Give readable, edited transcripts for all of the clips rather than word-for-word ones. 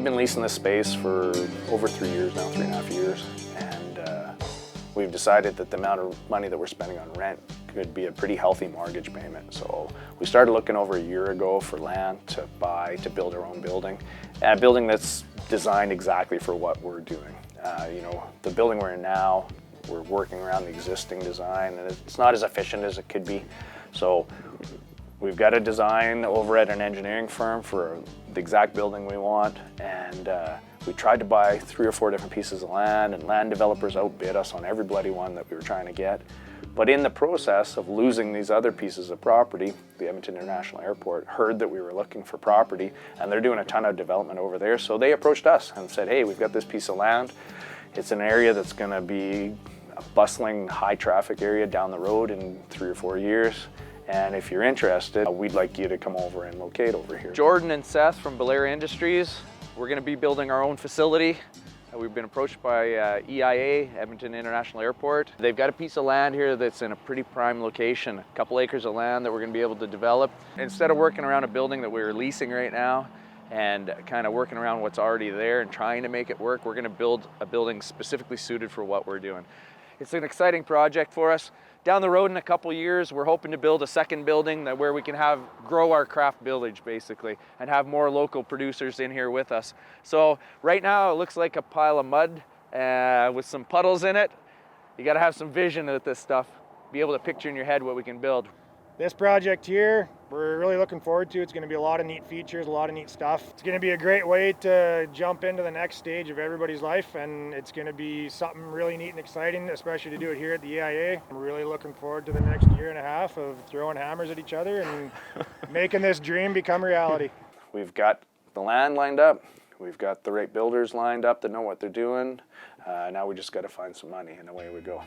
We've been leasing this space for over 3 years now, 3.5 years, and we've decided that the amount of money that we're spending on rent could be a pretty healthy mortgage payment. So we started looking over a year ago for land to buy, to build our own building, and a building that's designed exactly for what we're doing. You know, the building we're in now, we're working around the existing design, and it's not as efficient as it could be. So we've got a design over at an engineering firm for the exact building we want, and we tried to buy 3 or 4 different pieces of land, and land developers outbid us on every bloody one that we were trying to get. But in the process of losing these other pieces of property, the Edmonton International Airport heard that we were looking for property, and they're doing a ton of development over there, so they approached us and said, hey, we've got this piece of land. It's an area that's going to be a bustling, high traffic area down the road in 3 or 4 years. And if you're interested, we'd like you to come over and locate over here. Jordan and Seth from Belair Industries. We're going to be building our own facility. We've been approached by EIA, Edmonton International Airport. They've got a piece of land here that's in a pretty prime location, a couple acres of land that we're going to be able to develop. Instead of working around a building that we're leasing right now and kind of working around what's already there and trying to make it work, we're going to build a building specifically suited for what we're doing. It's an exciting project for us. Down the road in a couple years, we're hoping to build a second building where we can grow our craft village basically and have more local producers in here with us. So right now it looks like a pile of mud with some puddles in it. You got to have some vision with this stuff, be able to picture in your head what we can build. This project here, we're really looking forward to. It's going to be a lot of neat features, a lot of neat stuff. It's going to be a great way to jump into the next stage of everybody's life, and it's going to be something really neat and exciting, especially to do it here at the EIA. I'm really looking forward to the next year and a half of throwing hammers at each other and making this dream become reality. We've got the land lined up. We've got the right builders lined up that know what they're doing. Now we just got to find some money, and away we go.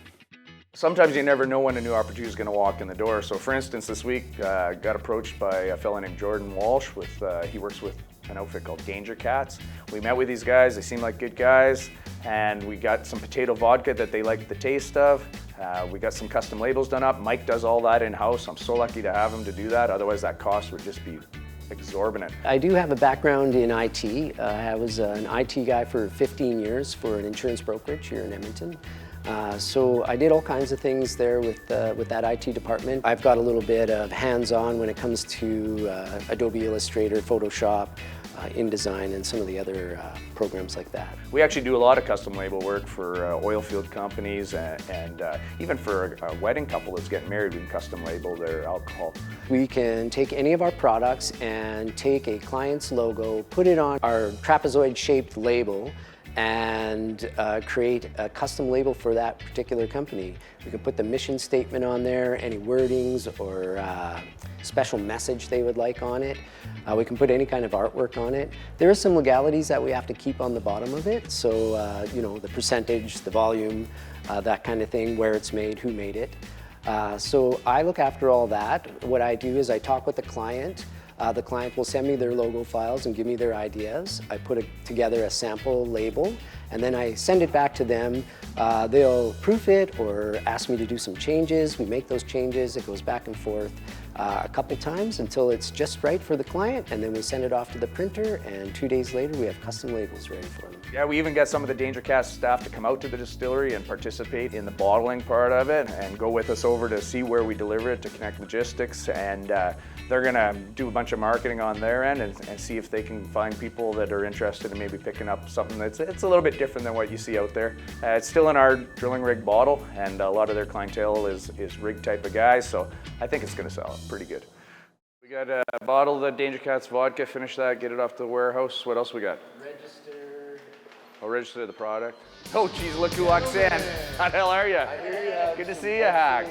Sometimes you never know when a new opportunity is going to walk in the door. So for instance, this week got approached by a fellow named Jordan Walsh. He works with an outfit called Danger Cats. We met with these guys, they seemed like good guys, and we got some potato vodka that they liked the taste of. We got some custom labels done up. Mike does all that in-house. I'm so lucky to have him to do that, otherwise that cost would just be exorbitant. I do have a background in IT. I was an IT guy for 15 years for an insurance brokerage here in Edmonton. So I did all kinds of things there with that IT department. I've got a little bit of hands-on when it comes to Adobe Illustrator, Photoshop, InDesign, and some of the other programs like that. We actually do a lot of custom label work for oil field companies and even for a wedding couple that's getting married, we can custom label their alcohol. We can take any of our products and take a client's logo, put it on our trapezoid-shaped label, and create a custom label for that particular company. We can put the mission statement on there, any wordings or special message they would like on it. We can put any kind of artwork on it. There are some legalities that we have to keep on the bottom of it, so you know, the percentage, the volume, that kind of thing, where it's made, who made it. So I look after all that. What I do is I talk with the client. The client will send me their logo files and give me their ideas. I put together a sample label, and then I send it back to them. They'll proof it or ask me to do some changes. We make those changes. It goes back and forth a couple times until it's just right for the client, and then we send it off to the printer, and 2 days later we have custom labels ready for them. Yeah, we even got some of the Danger Cats staff to come out to the distillery and participate in the bottling part of it and go with us over to see where we deliver it, to connect logistics, and they're gonna do a bunch of marketing on their end and see if they can find people that are interested in maybe picking up something it's a little bit different than what you see out there. It's still in our drilling rig bottle, and a lot of their clientele is rig type of guys, so I think it's gonna sell pretty good. We got a bottle of the Danger Cats vodka, finish that, get it off to the warehouse. What else we got? Registered. Oh, register the product. Oh, geez, look who walks in. How the hell are you? I hear you. Good to see you, Hack.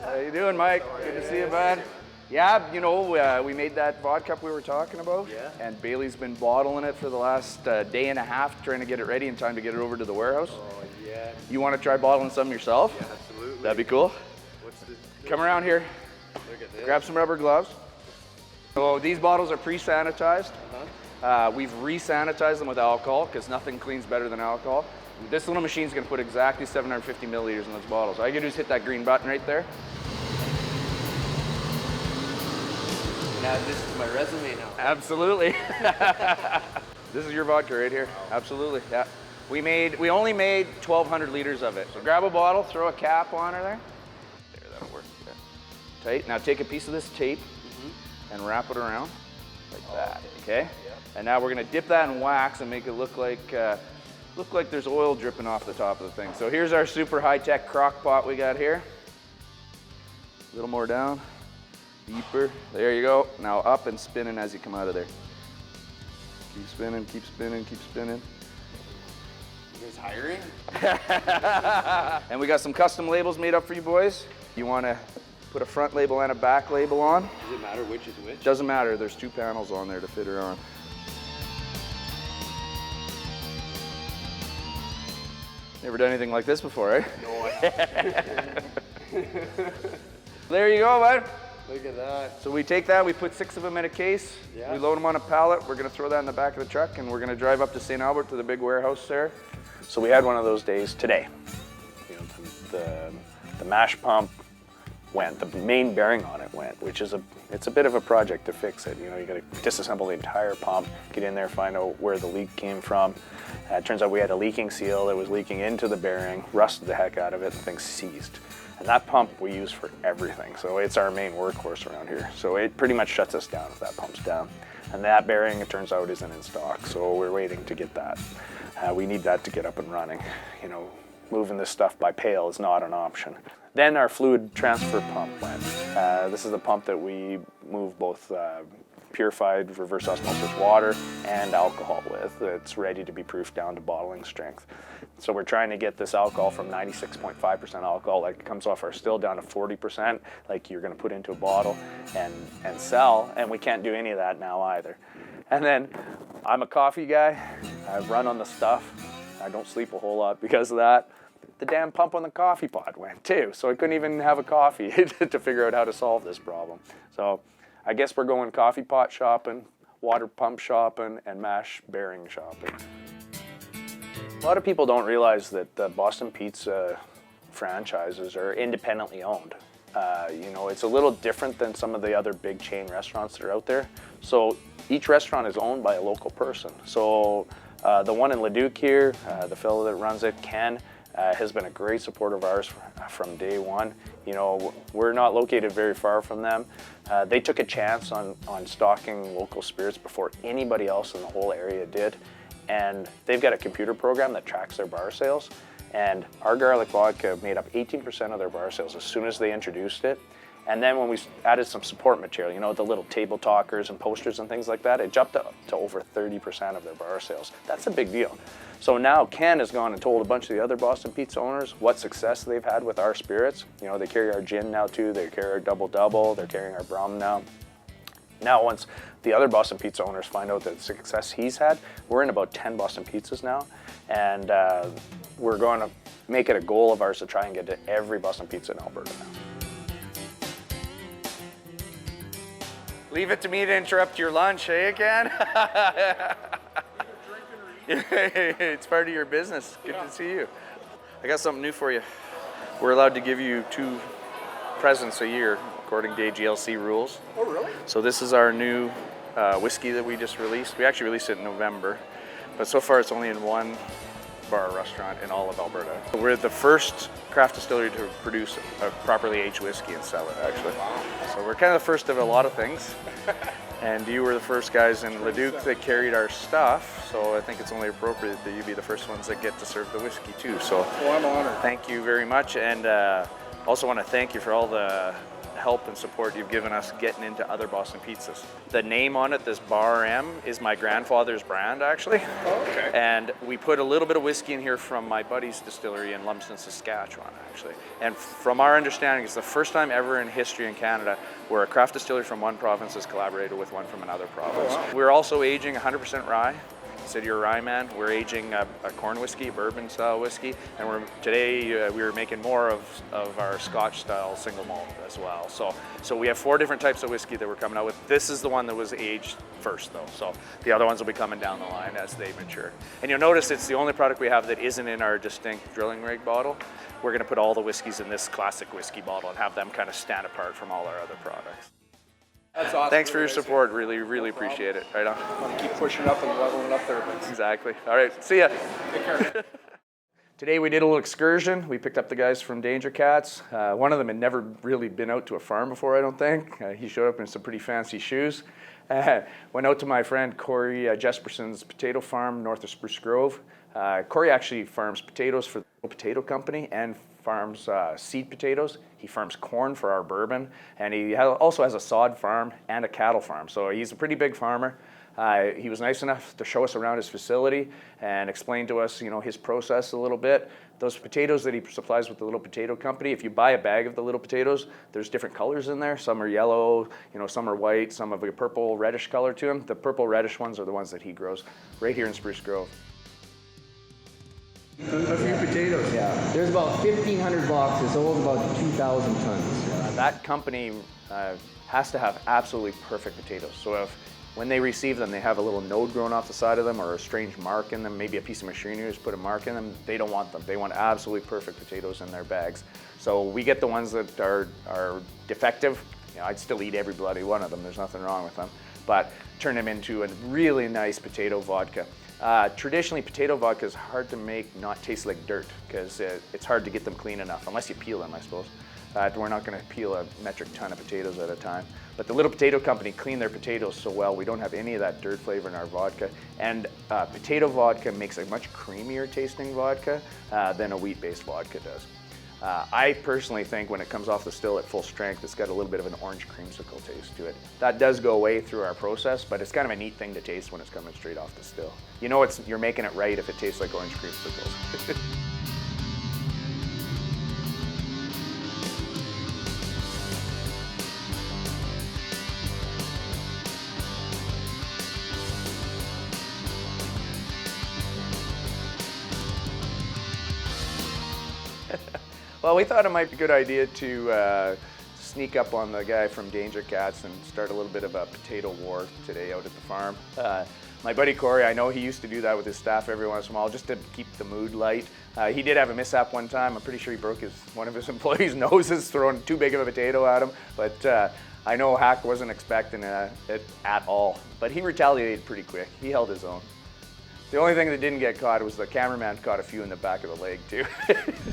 How you doing, Mike? Good to see you, bud. Yeah, you know, we made that vodka we were talking about, and Bailey's been bottling it for the last day and a half, trying to get it ready in time to get it over to the warehouse. Oh, yeah. You want to try bottling some yourself? Yeah, absolutely. That'd be cool. What's this? Come around here. Look at this. Grab some rubber gloves. So these bottles are pre-sanitized. We've re-sanitized them with alcohol because nothing cleans better than alcohol. This little machine's going to put exactly 750 milliliters in those bottles. All you gotta do is hit that green button right there. Add this to my resume now. Absolutely. This is your vodka right here. Absolutely, yeah. We only made 1,200 liters of it. So grab a bottle, throw a cap on her there. There, that'll work. Yeah. Tight. Now take a piece of this tape and wrap it around like that. Okay. And now we're gonna dip that in wax and make it look like there's oil dripping off the top of the thing. So here's our super high-tech crock pot we got here. A little more down, deeper. There you go. Now up and spinning as you come out of there. Keep spinning, keep spinning, keep spinning. You guys hiring? And we got some custom labels made up for you boys. You want to put a front label and a back label on? Does it matter which is which? Doesn't matter. There's 2 panels on there to fit her on. Never done anything like this before, eh? No, I There you go, bud. Look at that. So we take that, we put 6 of them in a case, Yeah. we load them on a pallet, we're gonna throw that in the back of the truck, and we're gonna drive up to St. Albert to the big warehouse there. So we had one of those days today. You know, the mash pump went, the main bearing on it went, which is it's a bit of a project to fix it. You know, you got to disassemble the entire pump, get in there, find out where the leak came from. It turns out we had a leaking seal that was leaking into the bearing, rusted the heck out of it, the thing seized. And that pump we use for everything, so it's our main workhorse around here. So it pretty much shuts us down if that pump's down. And that bearing, it turns out, isn't in stock, so we're waiting to get that. We need that to get up and running. You know, moving this stuff by pail is not an option. Then our fluid transfer pump went. This is the pump that we move both purified reverse osmosis water and alcohol with. It's ready to be proofed down to bottling strength. So we're trying to get this alcohol from 96.5% alcohol, like it comes off our still, down to 40%, like you're gonna put into a bottle and sell, and we can't do any of that now either. And then I'm a coffee guy, I run on the stuff, I don't sleep a whole lot because of that. The damn pump on the coffee pot went too, so I couldn't even have a coffee to figure out how to solve this problem. So I guess we're going coffee pot shopping, water pump shopping, and mash bearing shopping. A lot of people don't realize that the Boston Pizza franchises are independently owned. You know, it's a little different than some of the other big chain restaurants that are out there. So each restaurant is owned by a local person. So the one in Leduc here, the fellow that runs it, Ken, has been a great supporter of ours from day one. You know, we're not located very far from them. They took a chance on stocking local spirits before anybody else in the whole area did. And they've got a computer program that tracks their bar sales. And our garlic vodka made up 18% of their bar sales as soon as they introduced it. And then when we added some support material, you know, the little table talkers and posters and things like that, it jumped up to over 30% of their bar sales. That's a big deal. So now Ken has gone and told a bunch of the other Boston Pizza owners what success they've had with our spirits. You know, they carry our gin now too, they carry our Double Double, they're carrying our Brum now. Now once the other Boston Pizza owners find out the success he's had, we're in about 10 Boston Pizzas now, and we're going to make it a goal of ours to try and get to every Boston Pizza in Alberta now. Leave it to me to interrupt your lunch, eh, Ken? It's part of your business. Good to see you. I got something new for you. We're allowed to give you 2 presents a year, according to AGLC rules. Oh, really? So this is our new whiskey that we just released. We actually released it in November, but so far it's only in 1 bar or restaurant in all of Alberta. We're the first craft distillery to produce a properly aged whiskey and sell it, actually. So we're kind of the first of a lot of things. And you were the first guys in Leduc that carried our stuff, so I think it's only appropriate that you be the first ones that get to serve the whiskey too. So I'm honored. thank you very much, and also want to thank you for all the help and support you've given us getting into other Boston Pizzas. The name on it, this Bar M, is my grandfather's brand, actually. Oh, okay. And we put a little bit of whiskey in here from my buddy's distillery in Lumsden, Saskatchewan, actually. And from our understanding, it's the first time ever in history in Canada where a craft distillery from one province has collaborated with one from another province. Oh, wow. We're also aging 100% rye. You said you're a rye man. We're aging a corn whiskey, bourbon style whiskey, and today we were making more of our Scotch style single malt as well. So we have 4 different types of whiskey that we're coming out with. This is the one that was aged first though, so the other ones will be coming down the line as they mature. And you'll notice it's the only product we have that isn't in our distinct drilling rig bottle. We're going to put all the whiskeys in this classic whiskey bottle and have them kind of stand apart from all our other products. That's awesome. Thanks for your support. Really, really appreciate it. Right on. Want to keep pushing up and leveling up there. Exactly. All right. See ya. Take care. Today we did a little excursion. We picked up the guys from Danger Cats. One of them had never really been out to a farm before, I don't think. He showed up in some pretty fancy shoes. Went out to my friend Corey Jesperson's potato farm north of Spruce Grove. Corey actually farms potatoes for the potato company and farms seed potatoes. He farms corn for our bourbon, and he also has a sod farm and a cattle farm. So he's a pretty big farmer. He was nice enough to show us around his facility and explain to us, his process a little bit. Those potatoes that he supplies with the Little Potato Company, if you buy a bag of the little potatoes, there's different colors in there. Some are yellow, some are white, some have a purple reddish color to them. The purple reddish ones are the ones that he grows right here in Spruce Grove. A few potatoes. Yeah. There's about 1,500 boxes, so it's about 2,000 tons. That company has to have absolutely perfect potatoes. So when they receive them, they have a little node growing off the side of them or a strange mark in them, maybe a piece of machinery has put a mark in them, they don't want them. They want absolutely perfect potatoes in their bags. So we get the ones that are defective. I'd still eat every bloody one of them, there's nothing wrong with them, but turn them into a really nice potato vodka. Traditionally, potato vodka is hard to make not taste like dirt because it's hard to get them clean enough, unless you peel them, I suppose. We're not going to peel a metric ton of potatoes at a time. But the Little Potato Company clean their potatoes so well, we don't have any of that dirt flavor in our vodka. And potato vodka makes a much creamier tasting vodka than a wheat-based vodka does. I personally think when it comes off the still at full strength, it's got a little bit of an orange creamsicle taste to it. That does go away through our process, but it's kind of a neat thing to taste when it's coming straight off the still. You're making it right if it tastes like orange creamsicles. Well, we thought it might be a good idea to sneak up on the guy from Danger Cats and start a little bit of a potato war today out at the farm. My buddy Corey, I know he used to do that with his staff every once in a while just to keep the mood light. He did have a mishap one time. I'm pretty sure he broke one of his employees' noses throwing too big of a potato at him. But I know Hack wasn't expecting it at all. But he retaliated pretty quick. He held his own. The only thing that didn't get caught was the cameraman caught a few in the back of the leg too.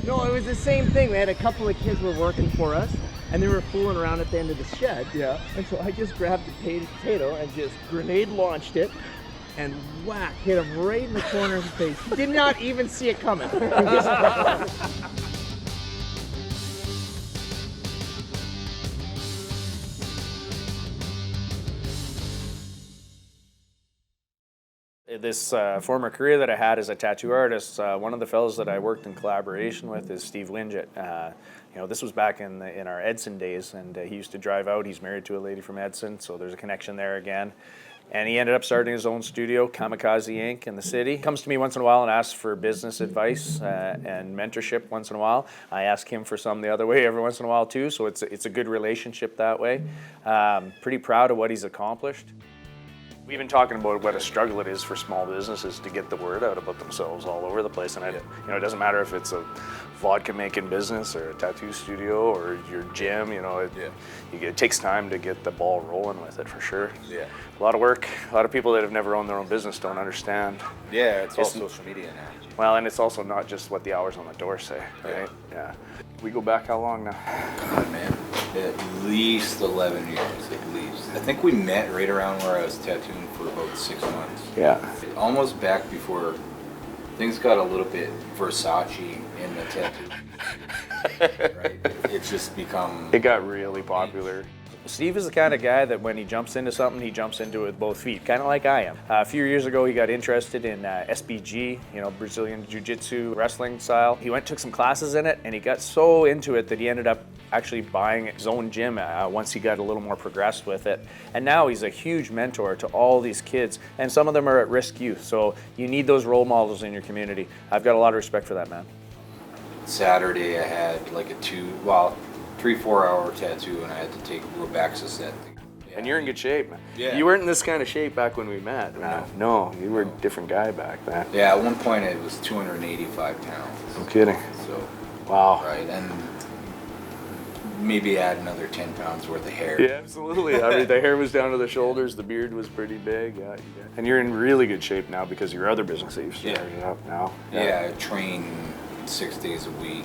No, it was the same thing. We had a couple of kids were working for us, and they were fooling around at the end of the shed. Yeah. And so I just grabbed the potato and just grenade launched it, and whack, hit him right in the corner of the face. He did not even see it coming. This former career that I had as a tattoo artist, one of the fellows that I worked in collaboration with is Steve Winget. This was back in our Edson days, and he used to drive out. He's married to a lady from Edson, so there's a connection there again. And he ended up starting his own studio, Kamikaze Inc. in the city. Comes to me once in a while and asks for business advice and mentorship once in a while. I ask him for some the other way every once in a while too, so it's a good relationship that way. Pretty proud of what he's accomplished. We've been talking about what a struggle it is for small businesses to get the word out about themselves all over the place, and it doesn't matter if it's a vodka making business or a tattoo studio or your gym. It takes time to get the ball rolling with it for sure. Yeah. A lot of work. A lot of people that have never owned their own business don't understand. Yeah, it's all social media now. Well, and it's also not just what the hours on the door say, right? Yeah. We go back how long now? God, man, at least 11 years, at least. I think we met right around where I was tattooing for about 6 months. Yeah. Almost back before things got a little bit Versace in the tattoo. Right? It's just become... It got really popular. Steve is the kind of guy that when he jumps into something, he jumps into it with both feet, kind of like I am. A few years ago, he got interested in SBG, Brazilian Jiu-Jitsu wrestling style. He took some classes in it, and he got so into it that he ended up actually buying his own gym once he got a little more progressed with it. And now he's a huge mentor to all these kids, and some of them are at-risk youth, so you need those role models in your community. I've got a lot of respect for that man. Saturday, I had like a 3-4 hour tattoo, and I had to take Robaxis that thing. Yeah. And you're in good shape, man. Yeah. You weren't in this kind of shape back when we met. No, you were a different guy back then. Yeah, at one point it was 285 pounds. No kidding. So, Wow. right, and maybe add another 10 pounds worth of hair. Yeah, absolutely. I mean, the hair was down to the shoulders, the beard was pretty big. Yeah, and you're in really good shape now because of your other business that you've started up now. Yeah, I train 6 days a week.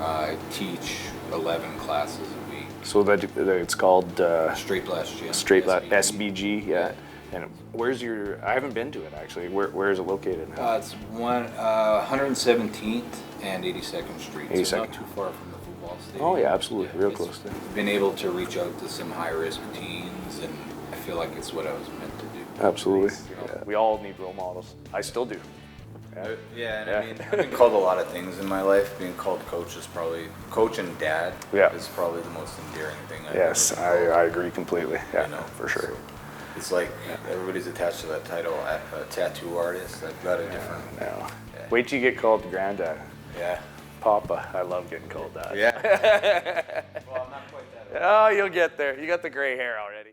I teach 11 classes a week. So that it's called Straight Blast Gym. Straight SBG. SBG. Yeah. And where's your? I haven't been to it actually. Where is it located now? It's 117th and 82nd Street. So 82nd. not too far from the football stadium. Oh yeah, absolutely, real it's close there. Been able to reach out to some high-risk teens, and I feel like it's what I was meant to do. Absolutely. Yeah. We all need role models. I still do. Yeah, and Yeah. I mean, I've been called a lot of things in my life. Being called coach is probably, coach and dad is probably the most endearing thing I've Yes, ever been called. I agree completely. Yeah, You know, for sure. so it's like everybody's attached to that title, a tattoo artist. I've got a different. No. Yeah. Wait till you get called granddad. Yeah. Papa. I love getting called that. Yeah. Well, I'm not quite that. Oh, you'll get there. You got the gray hair already.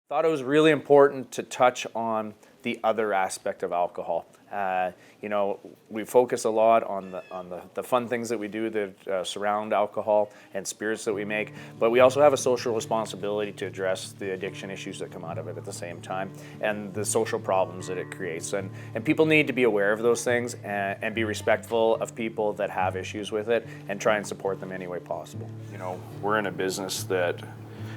Thought it was really important to touch on the other aspect of alcohol. You know, we focus a lot on the fun things that we do that surround alcohol and spirits that we make, but we also have a social responsibility to address the addiction issues that come out of it at the same time and the social problems that it creates. And people need to be aware of those things and be respectful of people that have issues with it and try and support them any way possible. You know, we're in a business that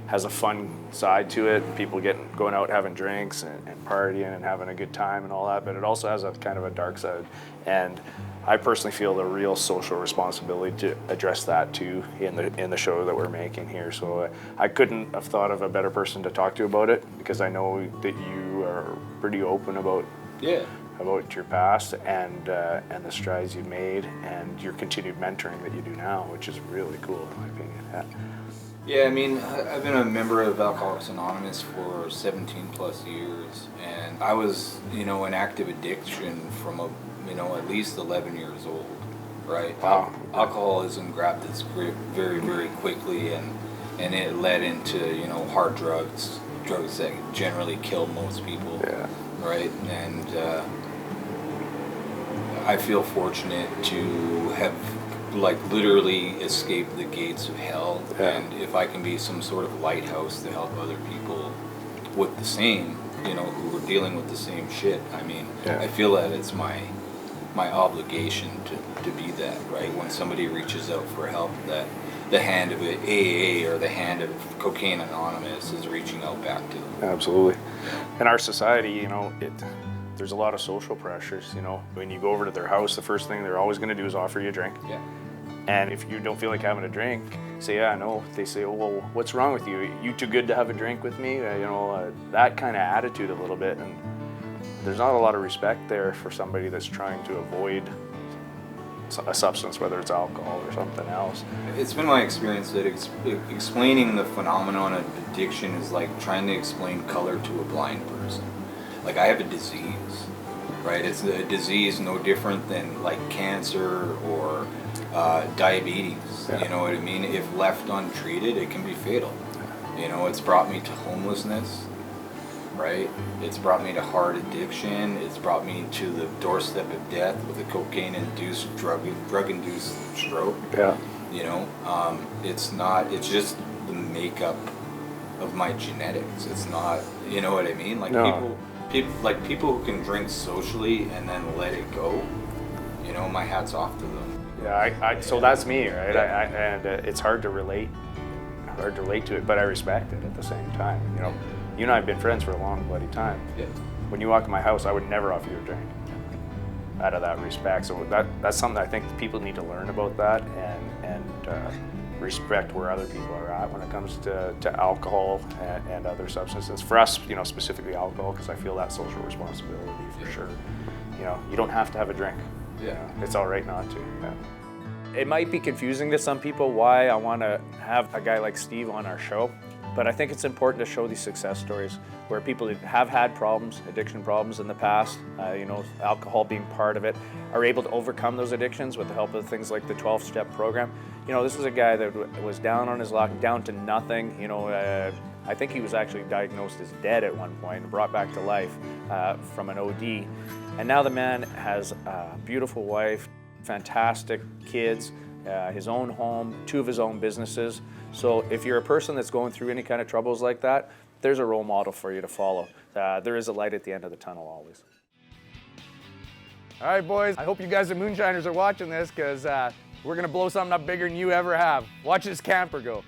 has a fun side to it. People going out having drinks and partying and having a good time and all that, but it also has a kind of a dark side. And I personally feel the real social responsibility to address that too in the show that we're making here. So I couldn't have thought of a better person to talk to about it, because I know that you are pretty open about your past and the strides you've made and your continued mentoring that you do now, which is really cool in my opinion. Yeah. Yeah, I mean, I've been a member of Alcoholics Anonymous for 17 plus years, and I was, you know, in active addiction from at least 11 years old, right? Wow. Alcoholism grabbed its grip very, very quickly, and it led into, you know, hard drugs that generally kill most people, right? And I feel fortunate to have literally escape the gates of hell, and if I can be some sort of lighthouse to help other people with the same, you know, who are dealing with the same shit, I mean, I feel that it's my obligation to be that, right? When somebody reaches out for help, that the hand of an AA or the hand of Cocaine Anonymous is reaching out back to them. Absolutely. In our society, you know, there's a lot of social pressures, you know. When you go over to their house, the first thing they're always going to do is offer you a drink. Yeah. And if you don't feel like having a drink, say, yeah, no. They say, oh, well, what's wrong with you? You too good to have a drink with me? That kind of attitude a little bit. And there's not a lot of respect there for somebody that's trying to avoid a substance, whether it's alcohol or something else. It's been my experience that explaining the phenomenon of addiction is like trying to explain color to a blind person. Like, I have a disease, right? It's a disease no different than like cancer or diabetes. You know what I mean? If left untreated, it can be fatal. You know, it's brought me to homelessness, right? It's brought me to hard addiction. It's brought me to the doorstep of death with a cocaine-induced, drug-induced stroke. Yeah. You know, it's just the makeup of my genetics. It's not, you know what I mean? Like people who can drink socially and then let it go, you know, my hat's off to them. Yeah, so that's me, right? And it's hard to relate to it, but I respect it at the same time. You know, you and I have been friends for a long bloody time. Yeah. When you walk in my house, I would never offer you a drink out of that respect. So that's something I think people need to learn about that and respect where other people are at when it comes to alcohol and other substances. For us, you know, specifically alcohol, because I feel that social responsibility for sure. You know, you don't have to have a drink. Yeah. It's all right not to. Yeah. It might be confusing to some people why I want to have a guy like Steve on our show, but I think it's important to show these success stories where people that have had problems, addiction problems in the past, you know, alcohol being part of it, are able to overcome those addictions with the help of things like the 12-step program. You know, this is a guy that was down on his luck, down to nothing. You know, I think he was actually diagnosed as dead at one point and brought back to life from an OD. And now the man has a beautiful wife, fantastic kids, his own home, 2 of his own businesses. So if you're a person that's going through any kind of troubles like that, there's a role model for you to follow. There is a light at the end of the tunnel always. All right, boys, I hope you guys, the moonshiners, are watching this, because we're gonna blow something up bigger than you ever have. Watch this camper go.